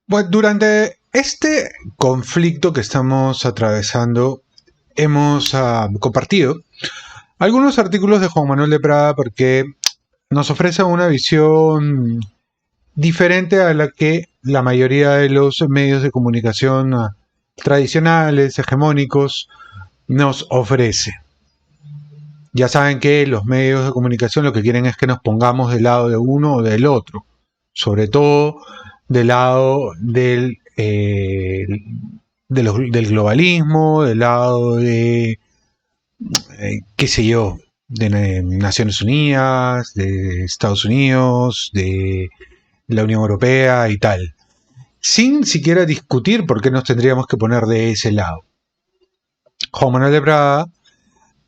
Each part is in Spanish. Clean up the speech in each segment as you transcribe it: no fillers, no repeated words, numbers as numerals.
Pues durante este conflicto que estamos atravesando, hemos compartido algunos artículos de Juan Manuel de Prada porque nos ofrece una visión diferente a la que la mayoría de los medios de comunicación tradicionales, hegemónicos, nos ofrece. Ya saben que los medios de comunicación lo que quieren es que nos pongamos del lado de uno o del otro, sobre todo del lado del globalismo, del lado de, qué sé yo, de Naciones Unidas, de Estados Unidos, de la Unión Europea y tal, sin siquiera discutir por qué nos tendríamos que poner de ese lado. Juan Manuel de Prada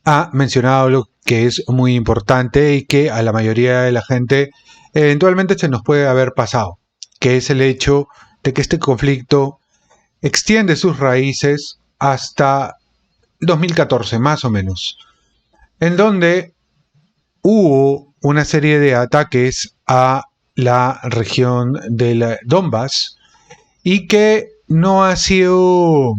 ha mencionado lo que es muy importante y que a la mayoría de la gente eventualmente se nos puede haber pasado, que es el hecho de que este conflicto extiende sus raíces hasta 2014, más o menos, en donde hubo una serie de ataques a la región del Donbass y que no ha sido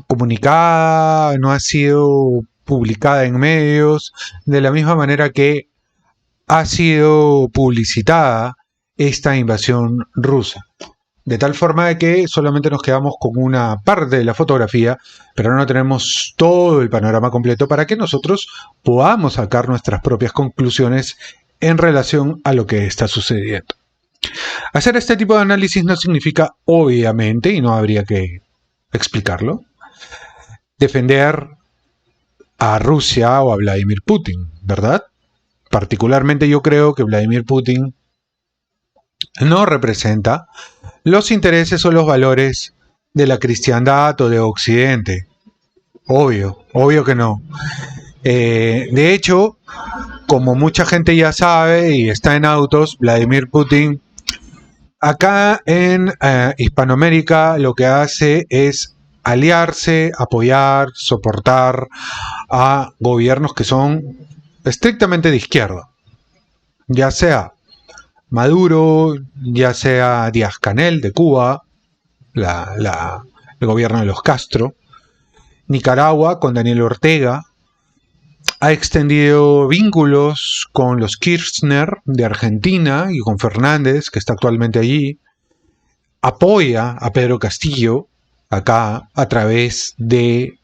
comunicada, no ha sido publicada en medios, de la misma manera que ha sido publicitada esta invasión rusa. De tal forma de que solamente nos quedamos con una parte de la fotografía, pero no tenemos todo el panorama completo para que nosotros podamos sacar nuestras propias conclusiones en relación a lo que está sucediendo. Hacer este tipo de análisis no significa, obviamente, y no habría que explicarlo, defender a Rusia o a Vladimir Putin, ¿verdad? Particularmente yo creo que Vladimir Putin no representa los intereses o los valores de la cristiandad o de Occidente. Obvio que no. De hecho, como mucha gente ya sabe y está en autos, Vladimir Putin acá en Hispanoamérica lo que hace es aliarse, apoyar, soportar a gobiernos que son estrictamente de izquierda, ya sea Maduro, ya sea Díaz-Canel de Cuba, el gobierno de los Castro, Nicaragua con Daniel Ortega, ha extendido vínculos con los Kirchner de Argentina y con Fernández, que está actualmente allí, apoya a Pedro Castillo acá a través de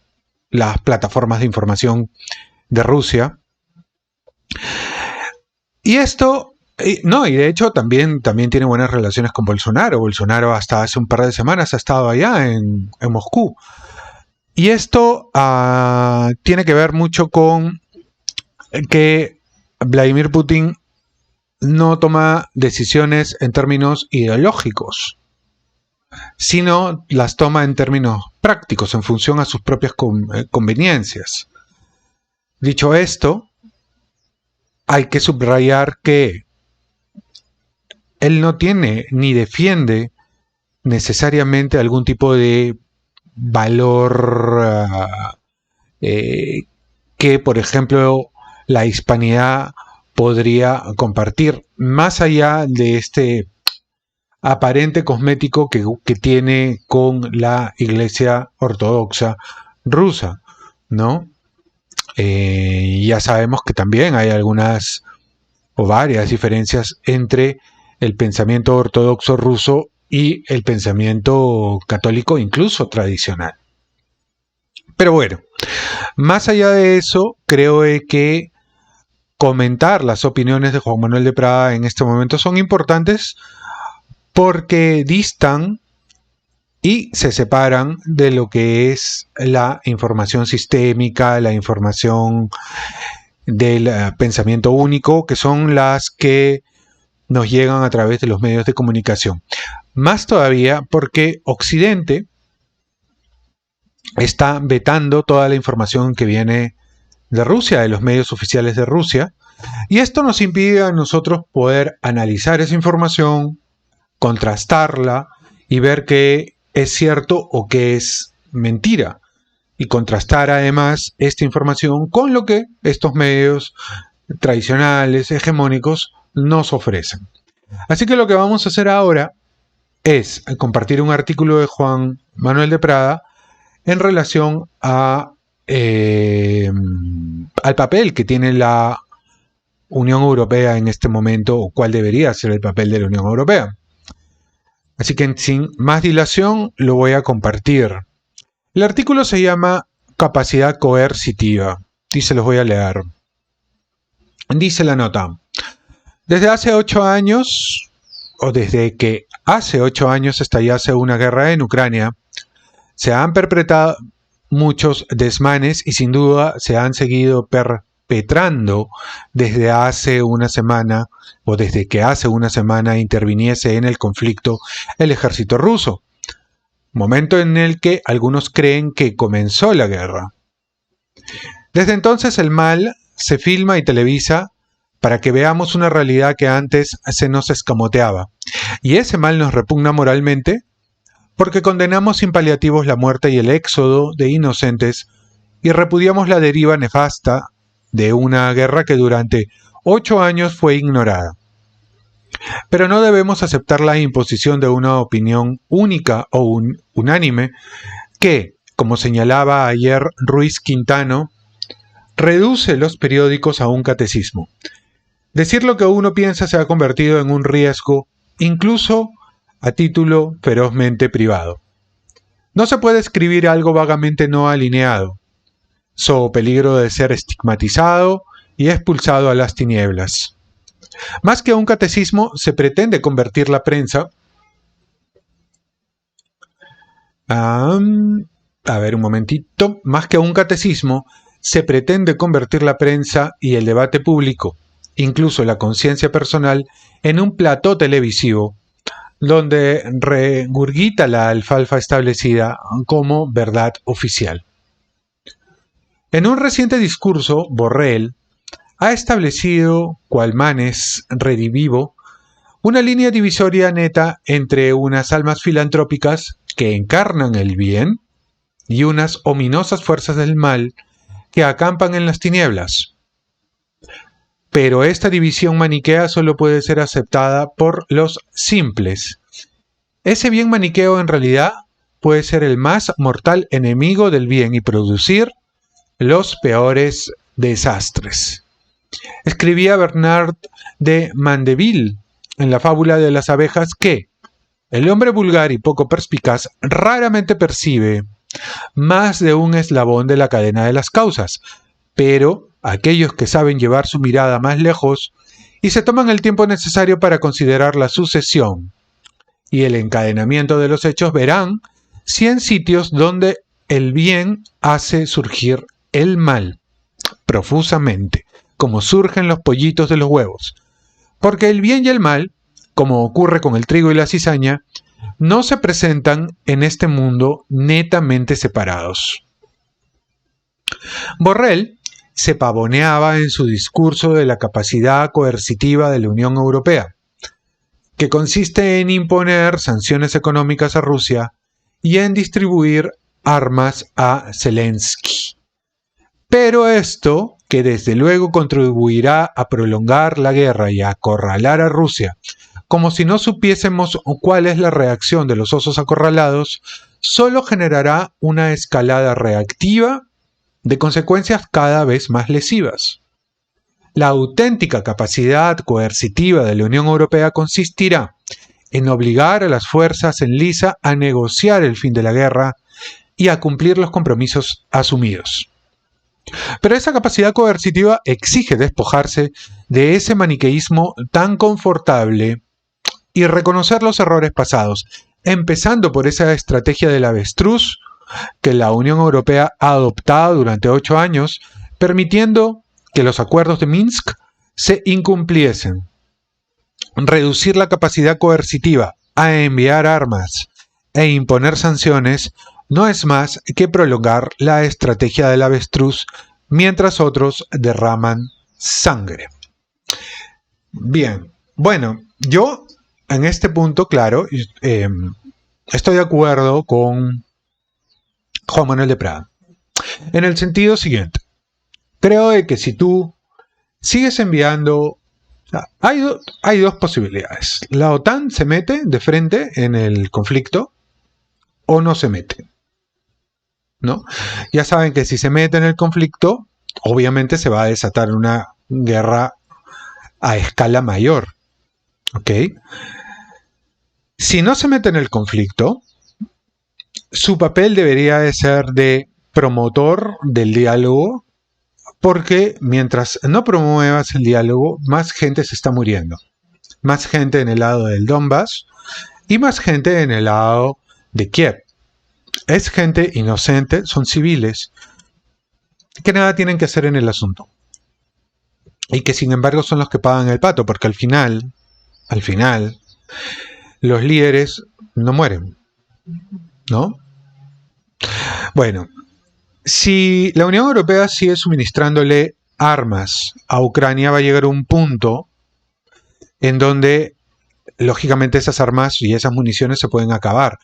las plataformas de información de Rusia. Y esto, no, y de hecho también tiene buenas relaciones con Bolsonaro. Bolsonaro hasta hace un par de semanas ha estado allá en Moscú. Y esto tiene que ver mucho con que Vladimir Putin no toma decisiones en términos ideológicos, sino las toma en términos prácticos, en función a sus propias conveniencias. Dicho esto, hay que subrayar que él no tiene ni defiende necesariamente algún tipo de valor que, por ejemplo, la hispanidad podría compartir, más allá de este aparente cosmético que tiene con la Iglesia Ortodoxa rusa, ¿no? Ya sabemos que también hay algunas o varias diferencias entre el pensamiento ortodoxo ruso y el pensamiento católico, incluso tradicional. Pero bueno, más allá de eso, creo que comentar las opiniones de Juan Manuel de Prada en este momento son importantes porque distan y se separan de lo que es la información sistémica, la información del pensamiento único, que son las que nos llegan a través de los medios de comunicación. Más todavía porque Occidente está vetando toda la información que viene de Rusia, de los medios oficiales de Rusia, y esto nos impide a nosotros poder analizar esa información, contrastarla y ver qué es cierto o qué es mentira, y contrastar además esta información con lo que estos medios tradicionales, hegemónicos, nos ofrecen. Así que lo que vamos a hacer ahora es compartir un artículo de Juan Manuel de Prada en relación al papel que tiene la Unión Europea en este momento, o cuál debería ser el papel de la Unión Europea. Así que sin más dilación lo voy a compartir. El artículo se llama Capacidad coercitiva y se los voy a leer. Dice la nota: desde hace 8 años, o desde que hace 8 años estallase una guerra en Ucrania, se han perpetrado muchos desmanes y sin duda se han seguido perpetrando desde hace una semana, o desde que hace una semana interviniese en el conflicto el ejército ruso, momento en el que algunos creen que comenzó la guerra. Desde entonces el mal se filma y televisa para que veamos una realidad que antes se nos escamoteaba, y ese mal nos repugna moralmente porque condenamos sin paliativos la muerte y el éxodo de inocentes y repudiamos la deriva nefasta de una guerra que durante 8 años fue ignorada. Pero no debemos aceptar la imposición de una opinión única o unánime que, como señalaba ayer Ruiz Quintano, reduce los periódicos a un catecismo. Decir lo que uno piensa se ha convertido en un riesgo, incluso a título ferozmente privado. No se puede escribir algo vagamente no alineado, so peligro de ser estigmatizado y expulsado a las tinieblas. Más que un catecismo, se pretende convertir la prensa. Más que un catecismo, se pretende convertir la prensa y el debate público, incluso la conciencia personal, en un plató televisivo, donde regurgita la alfalfa establecida como verdad oficial. En un reciente discurso, Borrell ha establecido, cual manes redivivo, una línea divisoria neta entre unas almas filantrópicas que encarnan el bien y unas ominosas fuerzas del mal que acampan en las tinieblas. Pero esta división maniquea solo puede ser aceptada por los simples. Ese bien maniqueo en realidad puede ser el más mortal enemigo del bien y producir los peores desastres. Escribía Bernard de Mandeville en la fábula de las abejas que el hombre vulgar y poco perspicaz raramente percibe más de un eslabón de la cadena de las causas, pero aquellos que saben llevar su mirada más lejos y se toman el tiempo necesario para considerar la sucesión y el encadenamiento de los hechos verán 100 sitios donde el bien hace surgir el mal profusamente, como surgen los pollitos de los huevos. Porque el bien y el mal, como ocurre con el trigo y la cizaña, no se presentan en este mundo netamente separados. Borrell se pavoneaba en su discurso de la capacidad coercitiva de la Unión Europea, que consiste en imponer sanciones económicas a Rusia y en distribuir armas a Zelensky. Pero esto, que desde luego contribuirá a prolongar la guerra y a acorralar a Rusia, como si no supiésemos cuál es la reacción de los osos acorralados, solo generará una escalada reactiva de consecuencias cada vez más lesivas. La auténtica capacidad coercitiva de la Unión Europea consistirá en obligar a las fuerzas en liza a negociar el fin de la guerra y a cumplir los compromisos asumidos. Pero esa capacidad coercitiva exige despojarse de ese maniqueísmo tan confortable y reconocer los errores pasados, empezando por esa estrategia del avestruz que la Unión Europea ha adoptado durante 8 años, permitiendo que los acuerdos de Minsk se incumpliesen. Reducir la capacidad coercitiva a enviar armas e imponer sanciones no es más que prolongar la estrategia del avestruz mientras otros derraman sangre. Bien, bueno, yo en este punto, claro, estoy de acuerdo con Juan Manuel de Prada, en el sentido siguiente. Creo que si tú sigues enviando Hay dos posibilidades. La OTAN se mete de frente en el conflicto o no se mete, ¿no? Ya saben que si se mete en el conflicto, obviamente se va a desatar una guerra a escala mayor, ¿ok? Si no se mete en el conflicto, su papel debería de ser de promotor del diálogo, porque mientras no promuevas el diálogo, más gente se está muriendo. Más gente en el lado del Donbass y más gente en el lado de Kiev. Es gente inocente, son civiles, que nada tienen que hacer en el asunto. Y que sin embargo son los que pagan el pato, porque al final, los líderes no mueren, ¿no? Bueno, si la Unión Europea sigue suministrándole armas a Ucrania, va a llegar un punto en donde, lógicamente, esas armas y esas municiones se pueden acabar.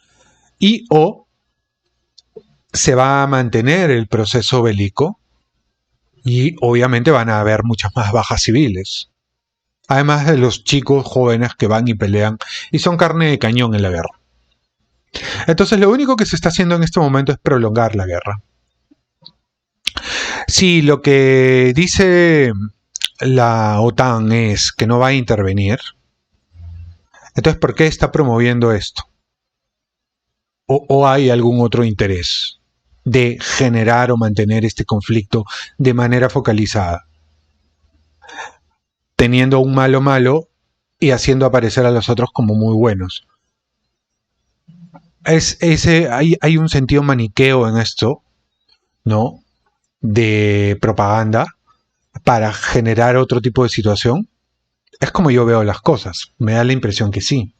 Y o se va a mantener el proceso bélico y obviamente van a haber muchas más bajas civiles. Además de los chicos jóvenes que van y pelean y son carne de cañón en la guerra. Entonces lo único que se está haciendo en este momento es prolongar la guerra. Si lo que dice la OTAN es que no va a intervenir, entonces ¿por qué está promoviendo esto? ¿O hay algún otro interés de generar o mantener este conflicto de manera focalizada? Teniendo un malo malo y haciendo aparecer a los otros como muy buenos. Hay un sentido maniqueo en esto, ¿no? De propaganda para generar otro tipo de situación. Es como yo veo las cosas. Me da la impresión que sí.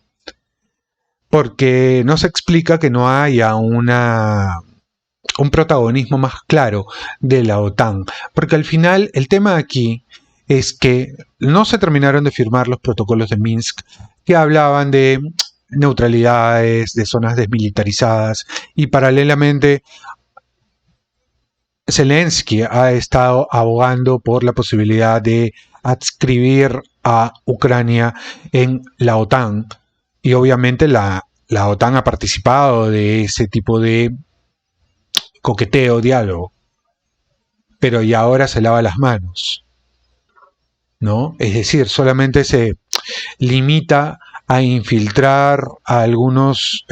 Porque no se explica que no haya un protagonismo más claro de la OTAN. Porque al final el tema aquí es que no se terminaron de firmar los protocolos de Minsk que hablaban de neutralidades, de zonas desmilitarizadas, y paralelamente Zelensky ha estado abogando por la posibilidad de adscribir a Ucrania en la OTAN, y obviamente la OTAN ha participado de ese tipo de coqueteo, diálogo, pero ya ahora se lava las manos, ¿no? Es decir, solamente se limita a infiltrar a algunos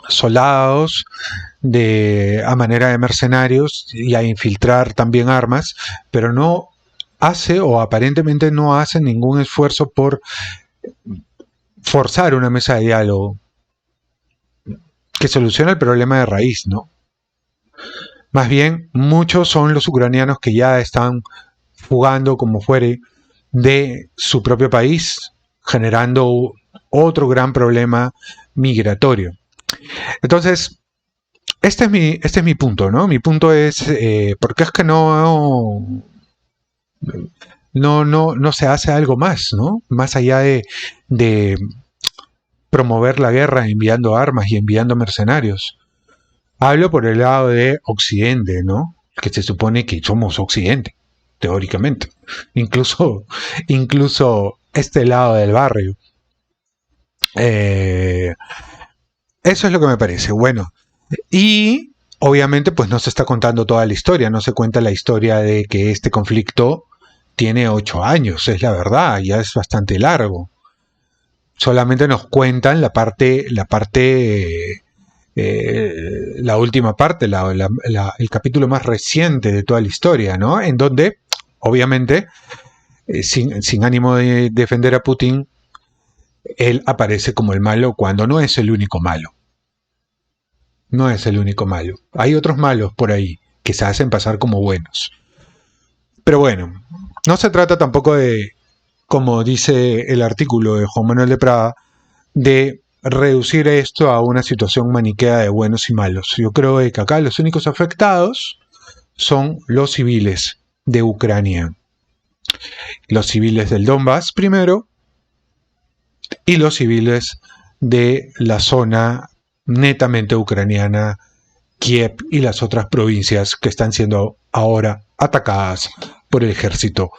soldados a manera de mercenarios y a infiltrar también armas, pero no hace o aparentemente no hace ningún esfuerzo por forzar una mesa de diálogo que solucione el problema de raíz, ¿no? Más bien, muchos son los ucranianos que ya están fugando como fuere de su propio país, generando otro gran problema migratorio. Entonces, este es mi punto, ¿no? Mi punto es, ¿por qué es que no se hace algo más, ¿no? Más allá de promover la guerra enviando armas y enviando mercenarios. Hablo por el lado de Occidente, ¿no? Que se supone que somos Occidente, teóricamente. Incluso este lado del barrio. Eso es lo que me parece. Bueno, y obviamente pues no se está contando toda la historia, no se cuenta la historia de que este conflicto tiene 8 años, es la verdad, ya es bastante largo. Solamente nos cuentan la última parte, el capítulo más reciente de toda la historia, ¿no? En donde, obviamente, sin ánimo de defender a Putin, él aparece como el malo cuando no es el único malo. No es el único malo. Hay otros malos por ahí que se hacen pasar como buenos. Pero bueno, no se trata tampoco de, como dice el artículo de Juan Manuel de Prada, de reducir esto a una situación maniquea de buenos y malos. Yo creo que acá los únicos afectados son los civiles de Ucrania. Los civiles del Donbass primero y los civiles de la zona netamente ucraniana, Kiev y las otras provincias que están siendo ahora atacadas por el ejército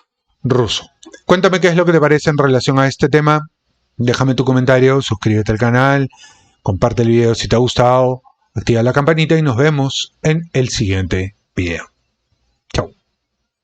ruso. Cuéntame qué es lo que te parece en relación a este tema. Déjame tu comentario, suscríbete al canal, comparte el video si te ha gustado, activa la campanita y nos vemos en el siguiente video.